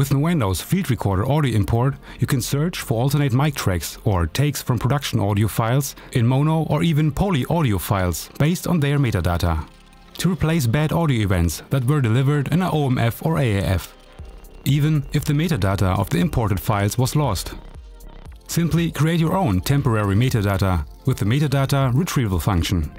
With Nuendo's field recorder audio import, you can search for alternate mic tracks or takes from production audio files in mono or even poly audio files based on their metadata, to replace bad audio events that were delivered in an OMF or AAF, even if the metadata of the imported files was lost. Simply create your own temporary metadata with the metadata retrieval function.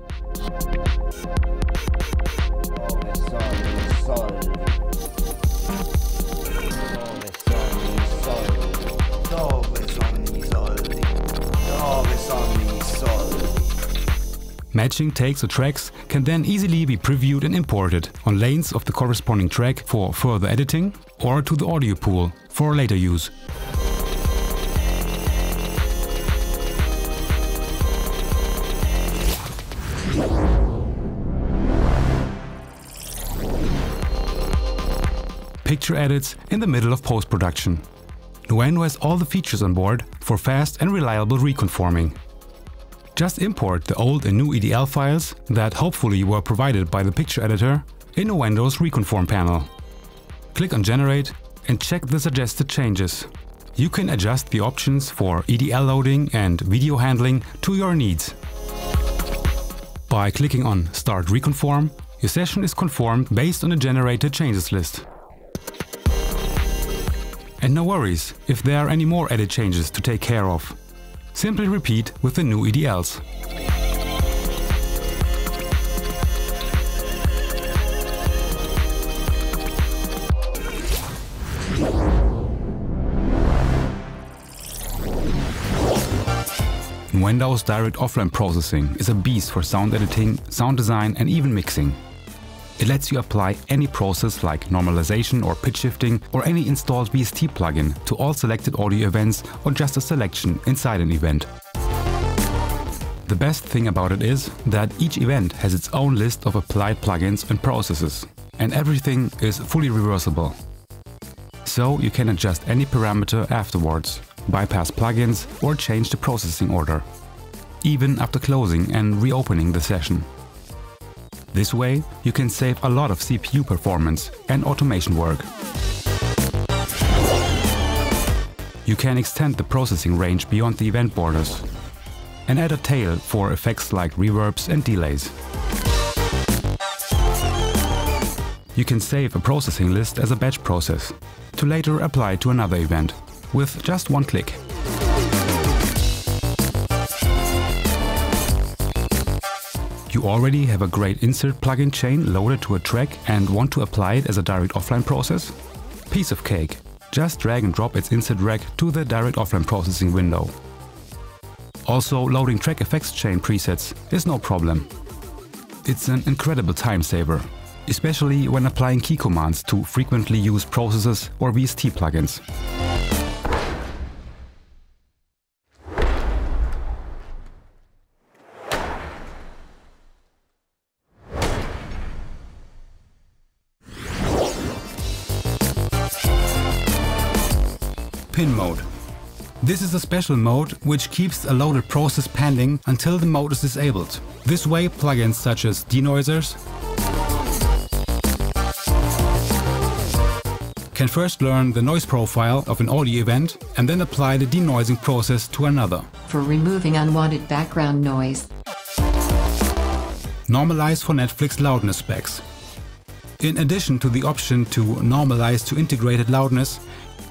Matching takes or tracks can then easily be previewed and imported on lanes of the corresponding track for further editing or to the audio pool for later use. Picture edits in the middle of post-production. Nuendo has all the features on board for fast and reliable reconforming. Just import the old and new EDL files that hopefully were provided by the picture editor in Nuendo's Reconform panel. Click on Generate and check the suggested changes. You can adjust the options for EDL loading and video handling to your needs. By clicking on Start Reconform, your session is conformed based on the generated changes list. And no worries if there are any more edit changes to take care of. Simply repeat with the new EDLs. Nuendo's direct offline processing is a beast for sound editing, sound design and even mixing. It lets you apply any process like normalization or pitch shifting or any installed VST plugin to all selected audio events or just a selection inside an event. The best thing about it is that each event has its own list of applied plugins and processes, and everything is fully reversible. So you can adjust any parameter afterwards, bypass plugins or change the processing order, even after closing and reopening the session. This way, you can save a lot of CPU performance and automation work. You can extend the processing range beyond the event borders and add a tail for effects like reverbs and delays. You can save a processing list as a batch process to later apply to another event with just one click. You already have a great insert plugin chain loaded to a track and want to apply it as a direct offline process? Piece of cake. Just drag and drop its insert rag to the direct offline processing window. Also, loading track effects chain presets is no problem. It's an incredible time saver, especially when applying key commands to frequently used processes or VST plugins. Pin mode. This is a special mode which keeps a loaded process pending until the mode is disabled. This way plugins such as denoisers can first learn the noise profile of an audio event and then apply the denoising process to another. For removing unwanted background noise. Normalize for Netflix loudness specs. In addition to the option to normalize to integrated loudness,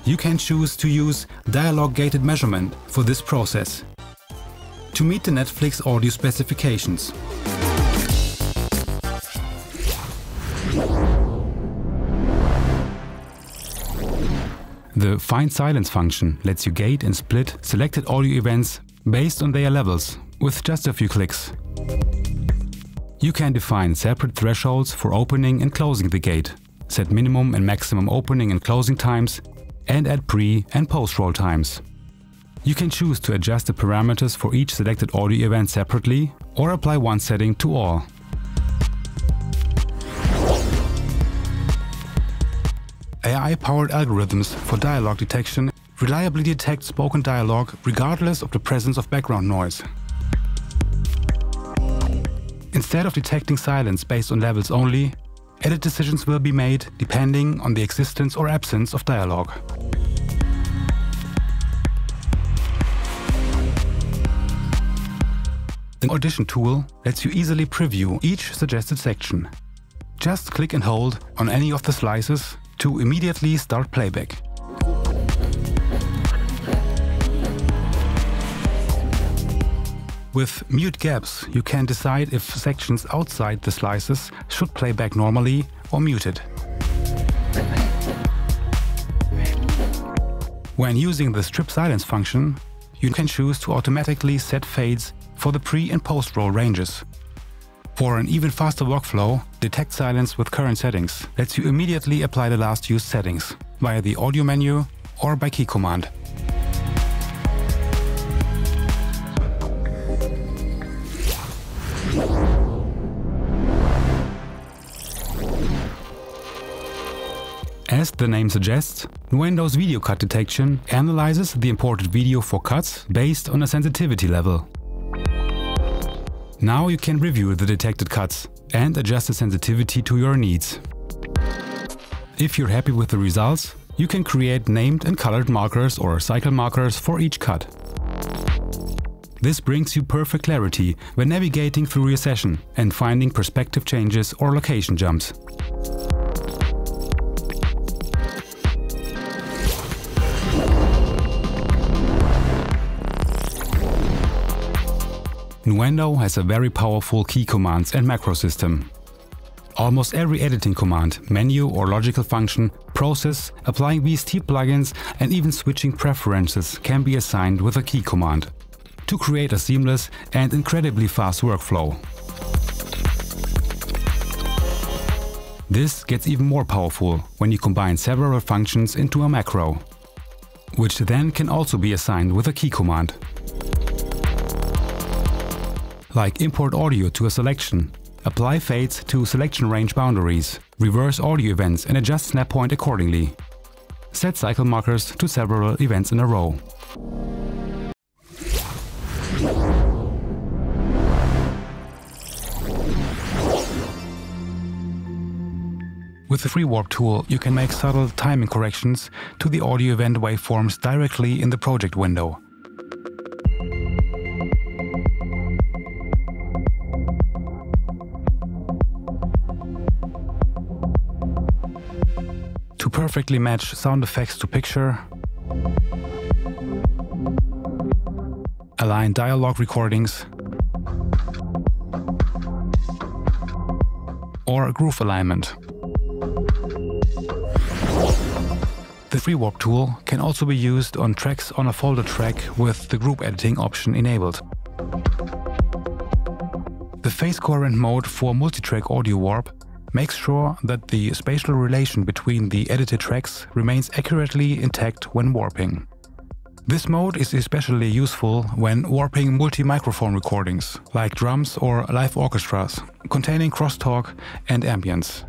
you can choose to use dialogue-gated measurement for this process to meet the Netflix audio specifications. The Find Silence function lets you gate and split selected audio events based on their levels with just a few clicks. You can define separate thresholds for opening and closing the gate, set minimum and maximum opening and closing times, and add pre- and post-roll times. You can choose to adjust the parameters for each selected audio event separately or apply one setting to all. AI-powered algorithms for dialogue detection reliably detect spoken dialogue regardless of the presence of background noise. Instead of detecting silence based on levels only, edit decisions will be made depending on the existence or absence of dialogue. The Audition tool lets you easily preview each suggested section. Just click and hold on any of the slices to immediately start playback. With mute gaps, you can decide if sections outside the slices should play back normally or muted. When using the strip silence function, you can choose to automatically set fades for the pre- and post-roll ranges. For an even faster workflow, Detect Silence with Current Settings lets you immediately apply the last used settings via the audio menu or by key command. As the name suggests, Nuendo's video cut detection analyzes the imported video for cuts based on a sensitivity level. Now you can review the detected cuts and adjust the sensitivity to your needs. If you're happy with the results, you can create named and colored markers or cycle markers for each cut. This brings you perfect clarity when navigating through your session and finding perspective changes or location jumps. Nuendo has a very powerful key commands and macro system. Almost every editing command, menu or logical function, process, applying VST plugins and even switching preferences can be assigned with a key command to create a seamless and incredibly fast workflow. This gets even more powerful when you combine several functions into a macro, which then can also be assigned with a key command. Like import audio to a selection, apply fades to selection range boundaries, reverse audio events and adjust snap point accordingly. Set cycle markers to several events in a row. With the FreeWarp tool, you can make subtle timing corrections to the audio event waveforms directly in the project window. To perfectly match sound effects to picture, align dialogue recordings, or groove alignment. The FreeWarp tool can also be used on tracks on a folder track with the group editing option enabled. The Phase-Coherent mode for multitrack audio warp makes sure that the spatial relation between the edited tracks remains accurately intact when warping. This mode is especially useful when warping multi-microphone recordings, like drums or live orchestras, containing crosstalk and ambience.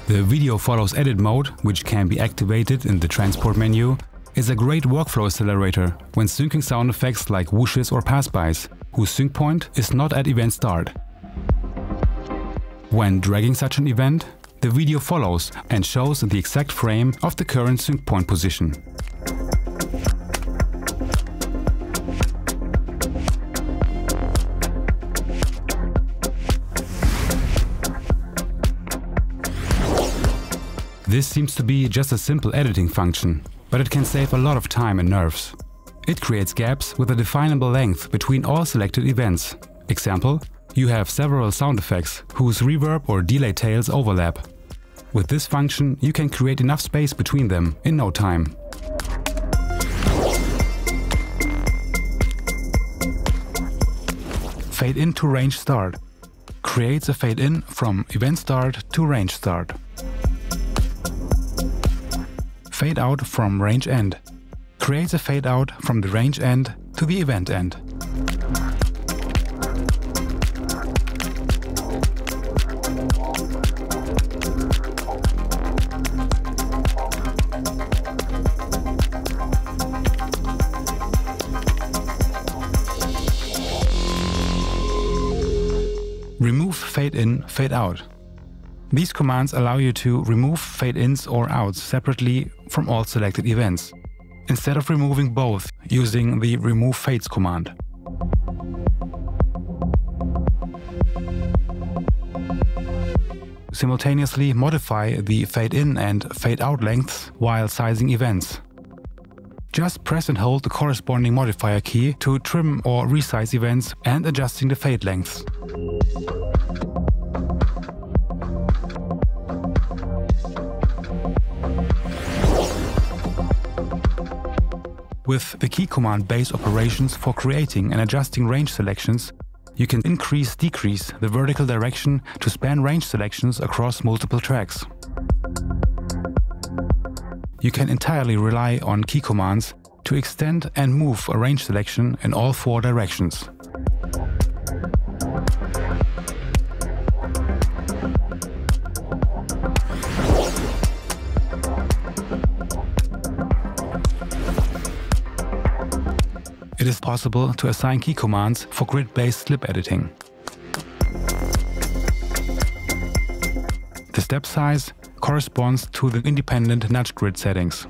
The Video Follows Edit mode, which can be activated in the transport menu, is a great workflow accelerator when syncing sound effects like whooshes or passbys, whose sync point is not at event start. When dragging such an event, the video follows and shows the exact frame of the current sync point position. This seems to be just a simple editing function, but it can save a lot of time and nerves. It creates gaps with a definable length between all selected events. Example: you have several sound effects whose reverb or delay tails overlap. With this function, you can create enough space between them in no time. Fade in to range start creates a fade in from event start to range start. Fade out from range end creates a fade out from the range end to the event end. Remove fade in, fade out These commands allow you to remove fade-ins or outs separately from all selected events, instead of removing both using the remove fades command. Simultaneously modify the fade-in and fade-out lengths while sizing events. Just press and hold the corresponding modifier key to trim or resize events and adjusting the fade lengths. With the key command base operations for creating and adjusting range selections, you can increase/decrease the vertical direction to span range selections across multiple tracks. You can entirely rely on key commands to extend and move a range selection in all 4 directions. It is possible to assign key commands for grid-based slip editing. The step size corresponds to the independent nudge grid settings.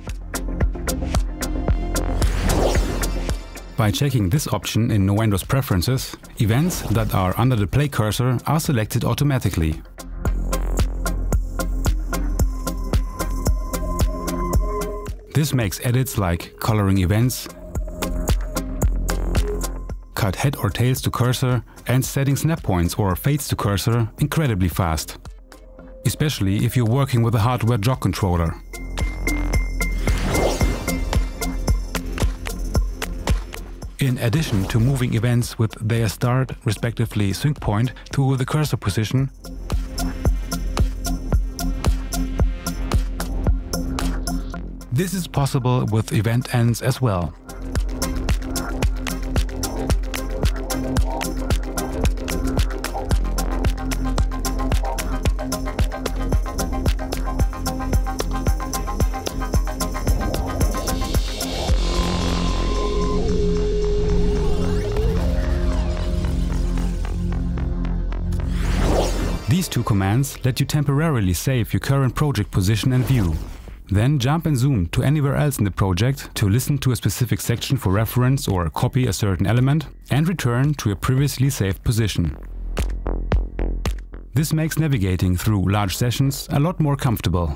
By checking this option in Nuendo's preferences, events that are under the play cursor are selected automatically. This makes edits like coloring events, cut head or tails to cursor, and setting snap points or fades to cursor incredibly fast, especially if you're working with a hardware jog controller. In addition to moving events with their start, respectively sync point, to the cursor position, this is possible with event ends as well. These 2 commands let you temporarily save your current project position and view. Then jump and zoom to anywhere else in the project to listen to a specific section for reference or copy a certain element and return to your previously saved position. This makes navigating through large sessions a lot more comfortable.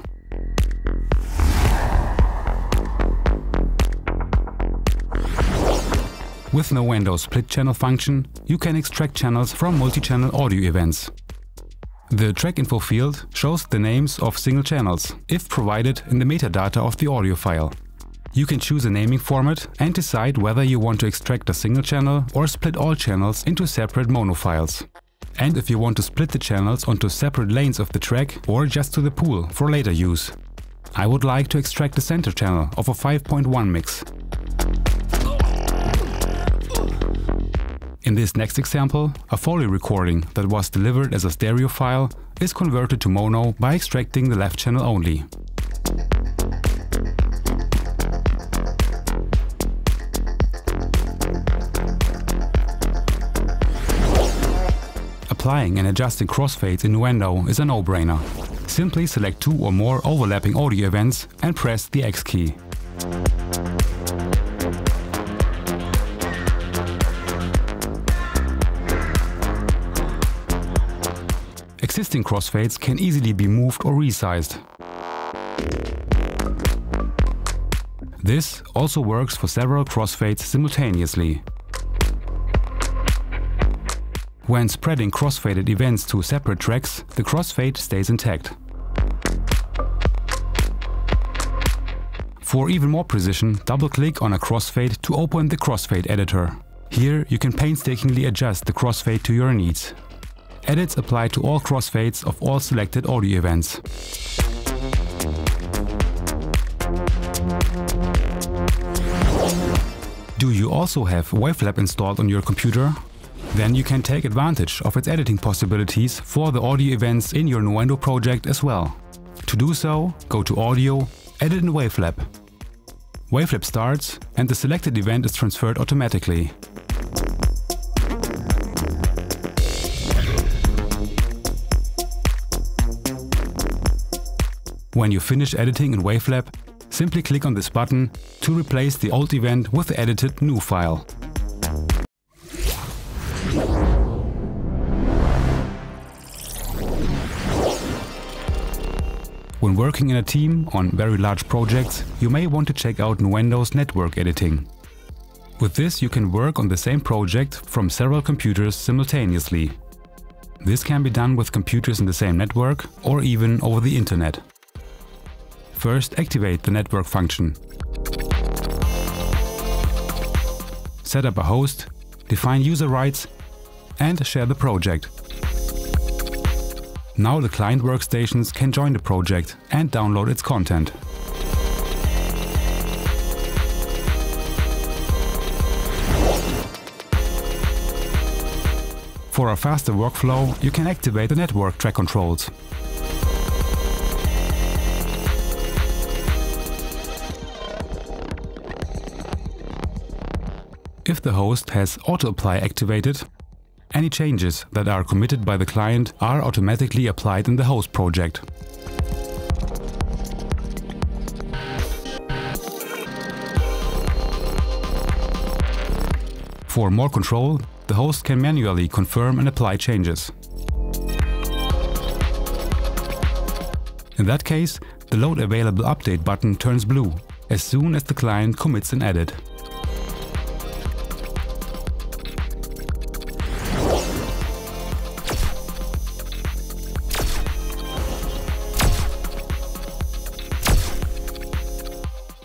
With Nuendo's split channel function, you can extract channels from multi-channel audio events. The track info field shows the names of single channels, if provided in the metadata of the audio file. You can choose a naming format and decide whether you want to extract a single channel or split all channels into separate mono files. And if you want to split the channels onto separate lanes of the track or just to the pool for later use. I would like to extract the center channel of a 5.1 mix. In this next example, a Foley recording that was delivered as a stereo file is converted to mono by extracting the left channel only. Applying and adjusting crossfades in Nuendo is a no-brainer. Simply select 2 or more overlapping audio events and press the X key. Existing crossfades can easily be moved or resized. This also works for several crossfades simultaneously. When spreading crossfaded events to separate tracks, the crossfade stays intact. For even more precision, double-click on a crossfade to open the Crossfade Editor. Here you can painstakingly adjust the crossfade to your needs. Edits apply to all crossfades of all selected audio events. Do you also have Wavelab installed on your computer? Then you can take advantage of its editing possibilities for the audio events in your Nuendo project as well. To do so, go to Audio, Edit in Wavelab. Wavelab starts and the selected event is transferred automatically. When you finish editing in Wavelab, simply click on this button to replace the old event with the edited new file. When working in a team on very large projects, you may want to check out Nuendo's network editing. With this, you can work on the same project from several computers simultaneously. This can be done with computers in the same network or even over the internet. First, activate the network function. Set up a host, define user rights, and share the project. Now the client workstations can join the project and download its content. For a faster workflow, you can activate the network track controls. If the host has auto-apply activated, any changes that are committed by the client are automatically applied in the host project. For more control, the host can manually confirm and apply changes. In that case, the Load Available Update button turns blue as soon as the client commits an edit.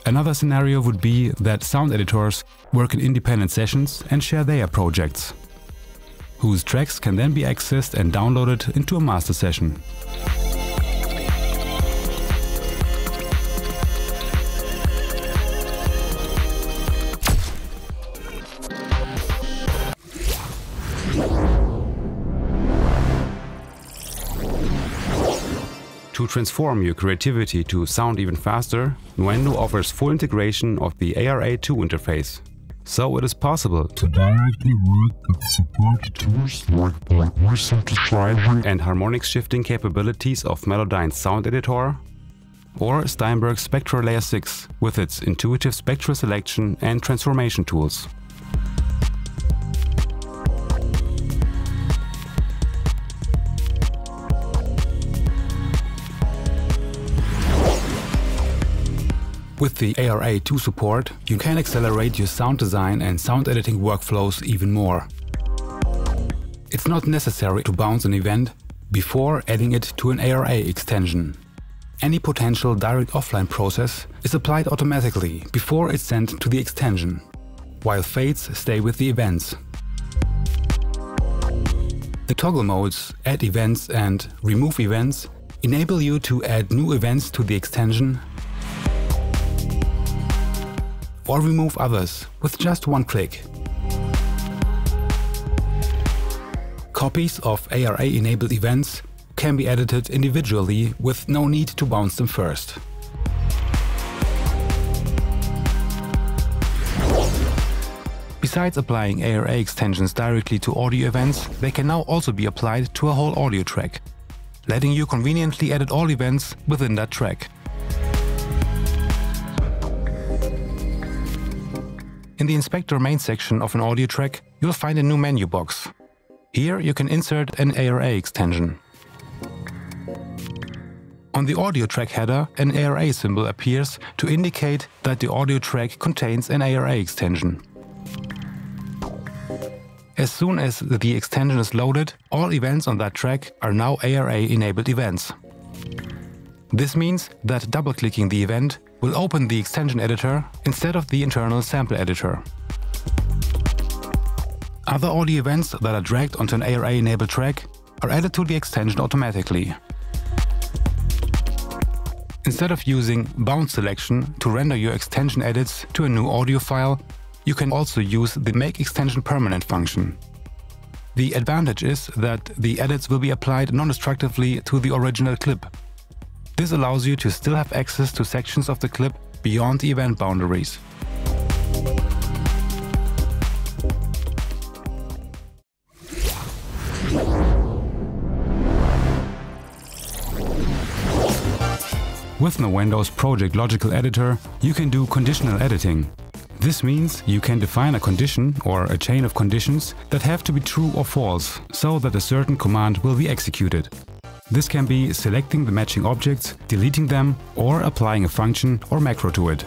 Another scenario would be that sound editors work in independent sessions and share their projects, whose tracks can then be accessed and downloaded into a master session. To transform your creativity to sound even faster, Nuendo offers full integration of the ARA2 interface. So it is possible to directly work with support tools like the voice synthesizer and harmonics shifting capabilities of Melodyne's sound editor, or Steinberg's Spectral Layer 6 with its intuitive spectral selection and transformation tools. With the ARA2 support, you can accelerate your sound design and sound editing workflows even more. It's not necessary to bounce an event before adding it to an ARA extension. Any potential direct offline process is applied automatically before it's sent to the extension, while fades stay with the events. The toggle modes Add Events and Remove Events enable you to add new events to the extension or remove others with just one click. Copies of ARA-enabled events can be edited individually with no need to bounce them first. Besides applying ARA extensions directly to audio events, they can now also be applied to a whole audio track, letting you conveniently edit all events within that track. In the Inspector main section of an audio track, you'll find a new menu box. Here you can insert an ARA extension. On the audio track header, an ARA symbol appears to indicate that the audio track contains an ARA extension. As soon as the extension is loaded, all events on that track are now ARA-enabled events. This means that double-clicking the event will open the extension editor instead of the internal sample editor. Other audio events that are dragged onto an ARA-enabled track are added to the extension automatically. Instead of using bound selection to render your extension edits to a new audio file, you can also use the Make Extension Permanent function. The advantage is that the edits will be applied non-destructively to the original clip. This allows you to still have access to sections of the clip beyond the event boundaries. With Nuendo's project logical editor, you can do conditional editing. This means you can define a condition or a chain of conditions that have to be true or false, so that a certain command will be executed. This can be selecting the matching objects, deleting them, or applying a function or macro to it.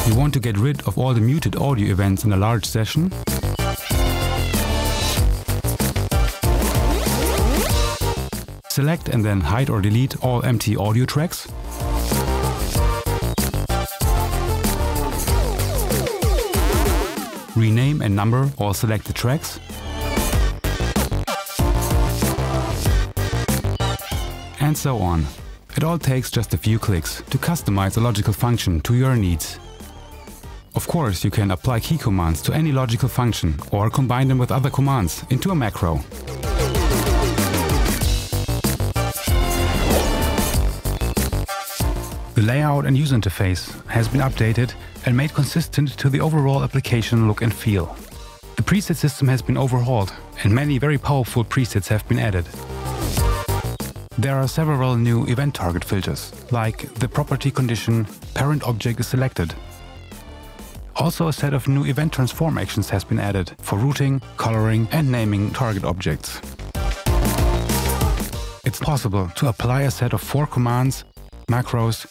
You want to get rid of all the muted audio events in a large session? Select and then hide or delete all empty audio tracks. Rename and number all selected tracks. And so on. It all takes just a few clicks to customize a logical function to your needs. Of course, you can apply key commands to any logical function or combine them with other commands into a macro. The layout and user interface has been updated and made consistent to the overall application look and feel. The preset system has been overhauled and many very powerful presets have been added. There are several new event target filters, like the property condition parent object is selected. Also, a set of new event transform actions has been added for routing, coloring and naming target objects. It's possible to apply a set of 4 commands, macros,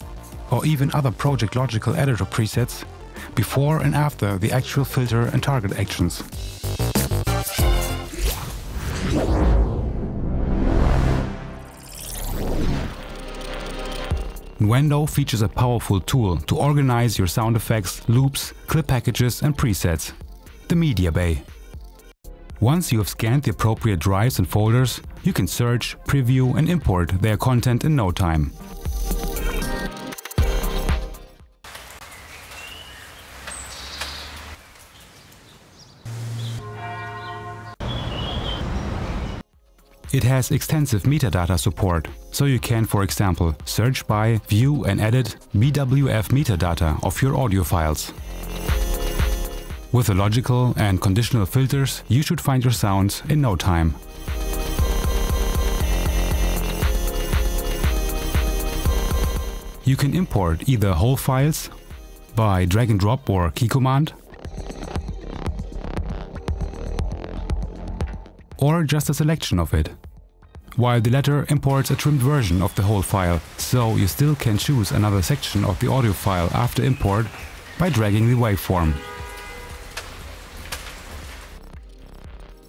or even other project logical editor presets before and after the actual filter and target actions. Nuendo features a powerful tool to organize your sound effects, loops, clip packages and presets, the MediaBay. Once you have scanned the appropriate drives and folders, you can search, preview and import their content in no time. It has extensive metadata support, so you can, for example, search by, view and edit BWF metadata of your audio files. With the logical and conditional filters, you should find your sounds in no time. You can import either whole files by drag and drop or key command, or just a selection of it, while the latter imports a trimmed version of the whole file, so you still can choose another section of the audio file after import by dragging the waveform.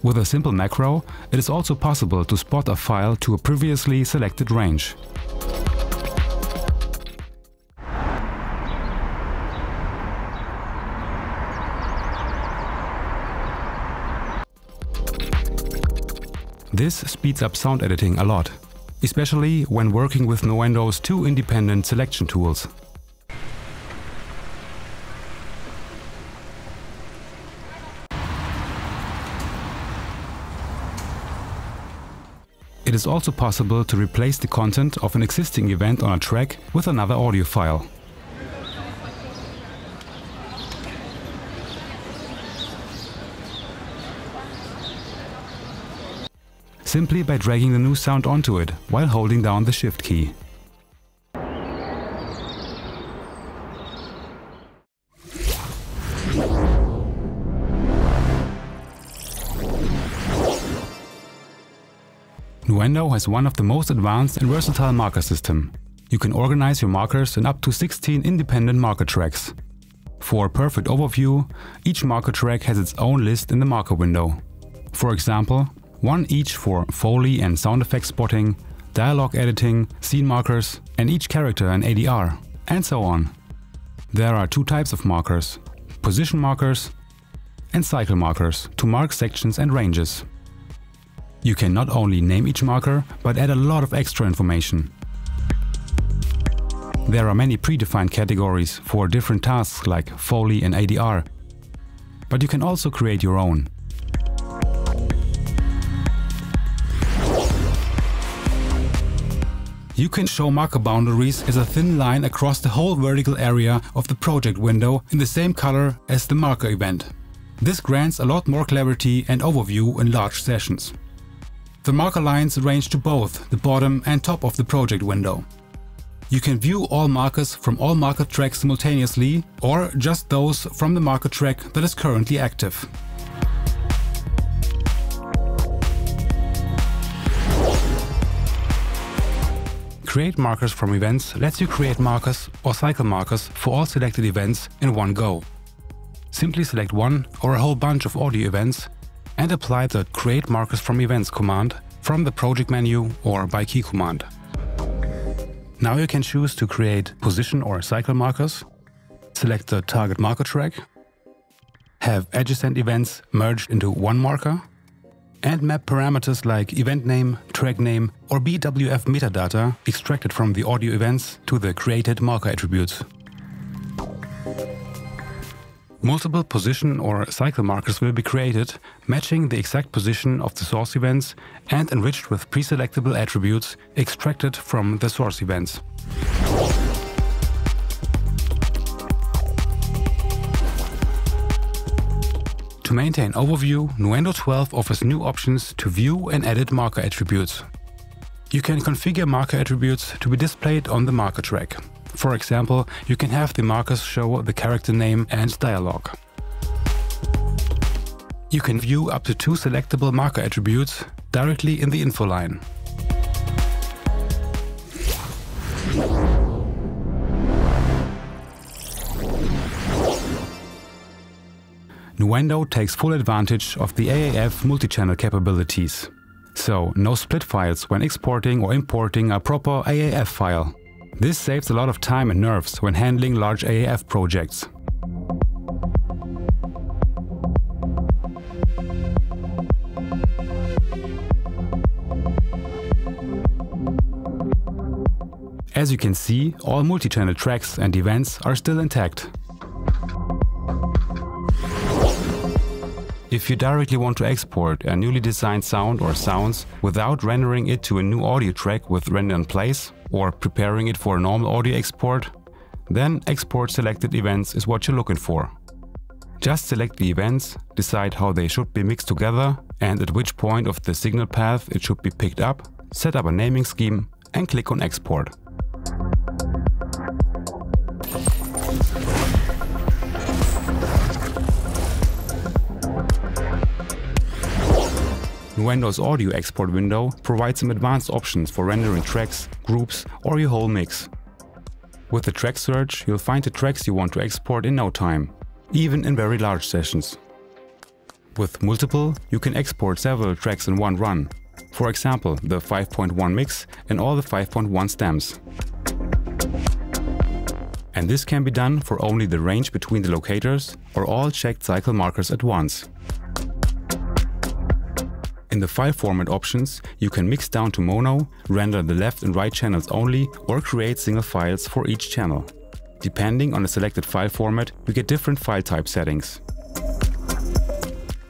With a simple macro, it is also possible to spot a file to a previously selected range. This speeds up sound editing a lot, especially when working with Nuendo's 2 independent selection tools. It is also possible to replace the content of an existing event on a track with another audio file. Simply by dragging the new sound onto it while holding down the Shift key. Nuendo has one of the most advanced and versatile marker system. You can organize your markers in up to 16 independent marker tracks. For a perfect overview, each marker track has its own list in the marker window. For example, one each for Foley and sound effect spotting, dialogue editing, scene markers, and each character an ADR, and so on. There are 2 types of markers, position markers and cycle markers, to mark sections and ranges. You can not only name each marker, but add a lot of extra information. There are many predefined categories for different tasks like Foley and ADR, but you can also create your own. You can show marker boundaries as a thin line across the whole vertical area of the project window in the same color as the marker event. This grants a lot more clarity and overview in large sessions. The marker lines range to both the bottom and top of the project window. You can view all markers from all marker tracks simultaneously, or just those from the marker track that is currently active. Create markers from events lets you create markers or cycle markers for all selected events in one go. Simply select one or a whole bunch of audio events and apply the Create Markers from Events command from the project menu or by key command. Now you can choose to create position or cycle markers, select the target marker track, have adjacent events merged into one marker, and map parameters like event name, track name or BWF metadata extracted from the audio events to the created marker attributes. Multiple position or cycle markers will be created, matching the exact position of the source events and enriched with pre-selectable attributes extracted from the source events. To maintain overview, Nuendo 12 offers new options to view and edit marker attributes. You can configure marker attributes to be displayed on the marker track. For example, you can have the markers show the character name and dialogue. You can view up to 2 selectable marker attributes directly in the info line. Nuendo takes full advantage of the AAF multi-channel capabilities. So, no split files when exporting or importing a proper AAF file. This saves a lot of time and nerves when handling large AAF projects. As you can see, all multi-channel tracks and events are still intact. If you directly want to export a newly designed sound or sounds without rendering it to a new audio track with render in place, or preparing it for a normal audio export, then export selected events is what you're looking for. Just select the events, decide how they should be mixed together and at which point of the signal path it should be picked up, set up a naming scheme and click on Export. Nuendo's audio export window provides some advanced options for rendering tracks, groups or your whole mix. With the track search, you'll find the tracks you want to export in no time, even in very large sessions. With multiple, you can export several tracks in one run. For example, the 5.1 mix and all the 5.1 stems. And this can be done for only the range between the locators or all checked cycle markers at once. In the file format options, you can mix down to mono, render the left and right channels only, or create single files for each channel. Depending on the selected file format, you get different file type settings.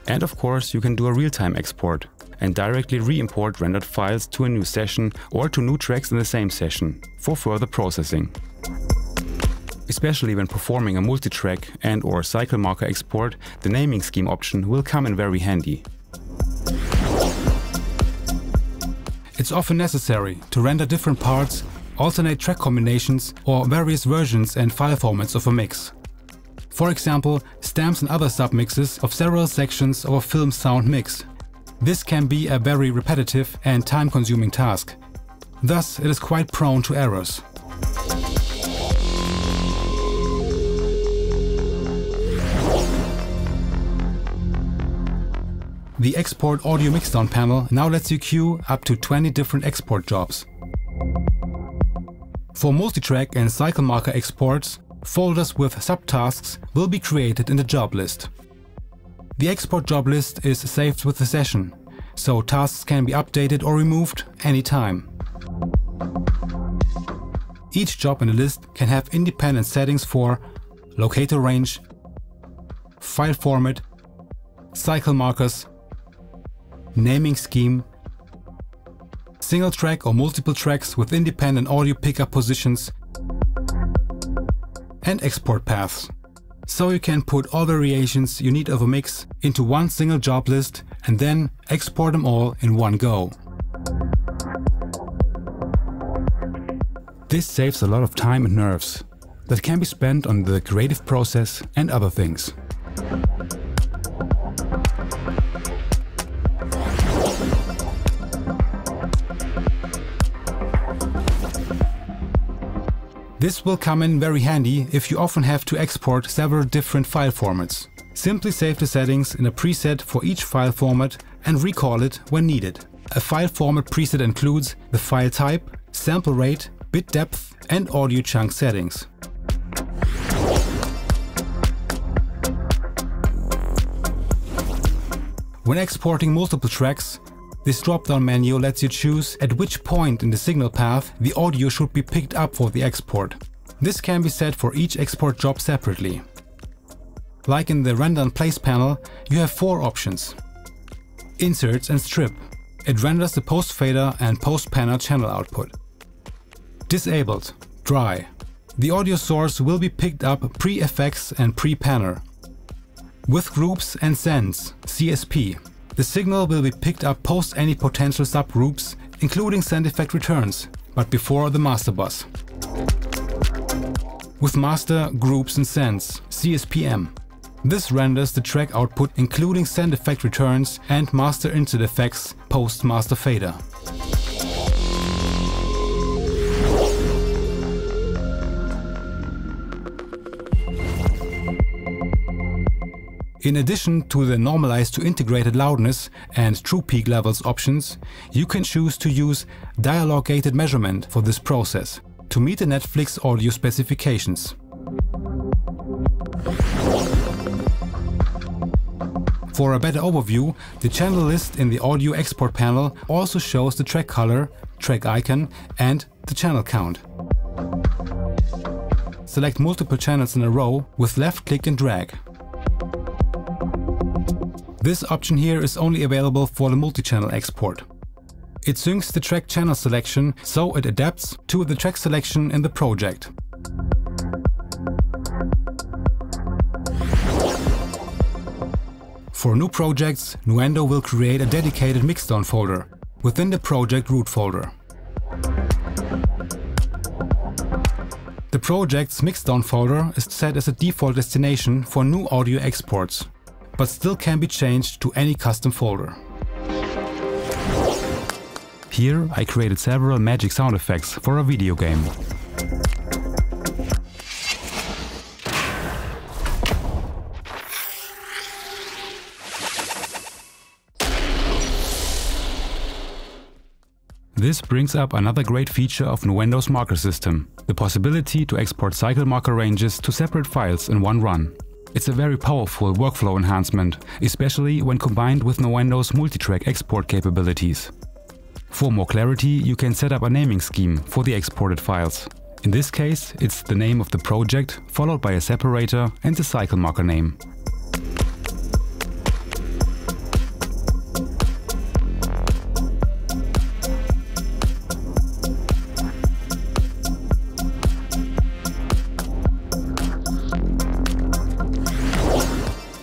And of course, you can do a real-time export and directly re-import rendered files to a new session or to new tracks in the same session for further processing. Especially when performing a multi-track and/or cycle marker export, the naming scheme option will come in very handy. It's often necessary to render different parts, alternate track combinations or various versions and file formats of a mix. For example, stems and other submixes of several sections of a film sound mix. This can be a very repetitive and time-consuming task. Thus, it is quite prone to errors. The Export Audio Mixdown panel now lets you queue up to 20 different export jobs. For multitrack and cycle marker exports, folders with subtasks will be created in the job list. The export job list is saved with the session, so tasks can be updated or removed anytime. Each job in the list can have independent settings for locator range, file format, cycle markers, naming scheme, single track or multiple tracks with independent audio pickup positions, and export paths. So you can put all variations you need of a mix into one single job list and then export them all in one go. This saves a lot of time and nerves that can be spent on the creative process and other things. This will come in very handy if you often have to export several different file formats. Simply save the settings in a preset for each file format and recall it when needed. A file format preset includes the file type, sample rate, bit depth and audio chunk settings. When exporting multiple tracks, this drop-down menu lets you choose at which point in the signal path the audio should be picked up for the export. This can be set for each export job separately. Like in the Render and Place panel, you have 4 options. Inserts and Strip. It renders the post-fader and post-panner channel output. Disabled. Dry. The audio source will be picked up pre-effects and pre-panner. With Groups and Sends, CSP. The signal will be picked up post any potential subgroups, including send effect returns, but before the master bus. With Master, Groups and Sends, CSPM. This renders the track output including send effect returns and master insert effects post master fader. In addition to the normalized to integrated loudness and true peak levels options, you can choose to use dialogue gated measurement for this process to meet the Netflix audio specifications. For a better overview, the channel list in the audio export panel also shows the track color, track icon and the channel count. Select multiple channels in a row with left click and drag. This option here is only available for the multi-channel export. It syncs the track channel selection so it adapts to the track selection in the project. For new projects, Nuendo will create a dedicated Mixdown folder within the project root folder. The project's Mixdown folder is set as a default destination for new audio exports, but still can be changed to any custom folder. Here I created several magic sound effects for a video game. This brings up another great feature of Nuendo's marker system, the possibility to export cycle marker ranges to separate files in one run. It's a very powerful workflow enhancement, especially when combined with Nuendo's multitrack export capabilities. For more clarity, you can set up a naming scheme for the exported files. In this case, it's the name of the project, followed by a separator and the cycle marker name.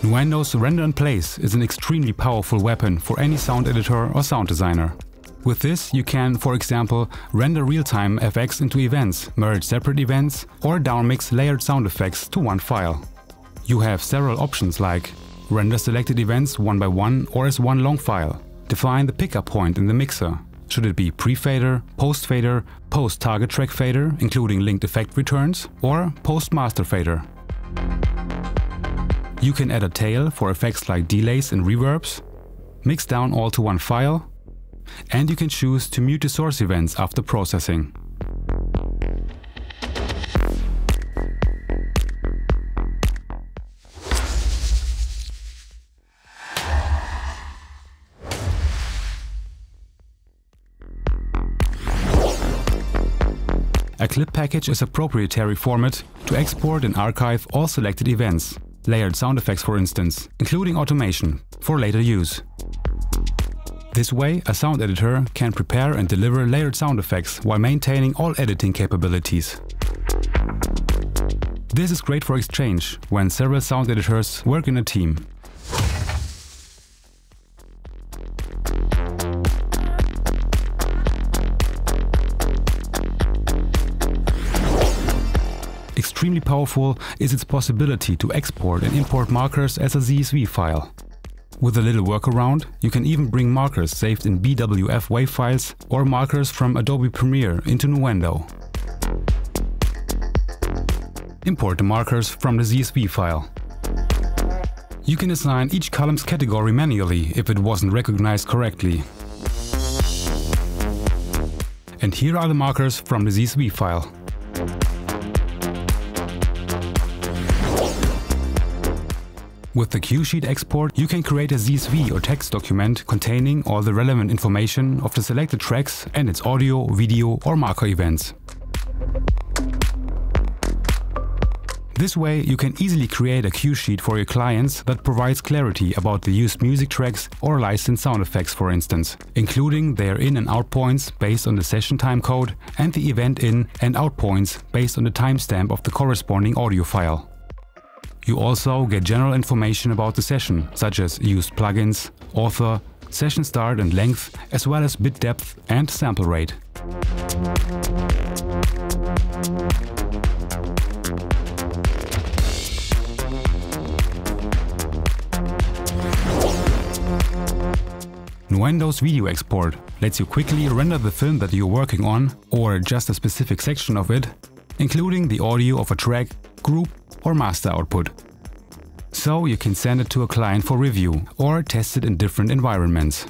Nuendo's Render and Place is an extremely powerful weapon for any sound editor or sound designer. With this, you can, for example, render real-time FX into events, merge separate events, or downmix layered sound effects to one file. You have several options like render selected events one by one or as one long file. Define the pickup point in the mixer. Should it be pre-fader, post-fader, post-target track fader, including linked effect returns, or post-master fader? You can add a tail for effects like delays and reverbs, mix down all to one file, and you can choose to mute the source events after processing. A clip package is a proprietary format to export and archive all selected events. Layered sound effects, for instance, including automation, for later use. This way, a sound editor can prepare and deliver layered sound effects while maintaining all editing capabilities. This is great for exchange when several sound editors work in a team. extremely powerful is its possibility to export and import markers as a CSV file. With a little workaround, you can even bring markers saved in BWF WAV files or markers from Adobe Premiere into Nuendo. Import the markers from the CSV file. You can assign each column's category manually if it wasn't recognized correctly. And here are the markers from the CSV file. With the QSheet export, you can create a CSV or text document containing all the relevant information of the selected tracks and its audio, video or marker events. This way, you can easily create a QSheet for your clients that provides clarity about the used music tracks or licensed sound effects, for instance, including their in and out points based on the session timecode and the event in and out points based on the timestamp of the corresponding audio file. You also get general information about the session, such as used plugins, author, session start and length, as well as bit depth and sample rate. Nuendo's video export lets you quickly render the film that you're working on, or just a specific section of it, including the audio of a track, group or master output. So you can send it to a client for review or test it in different environments.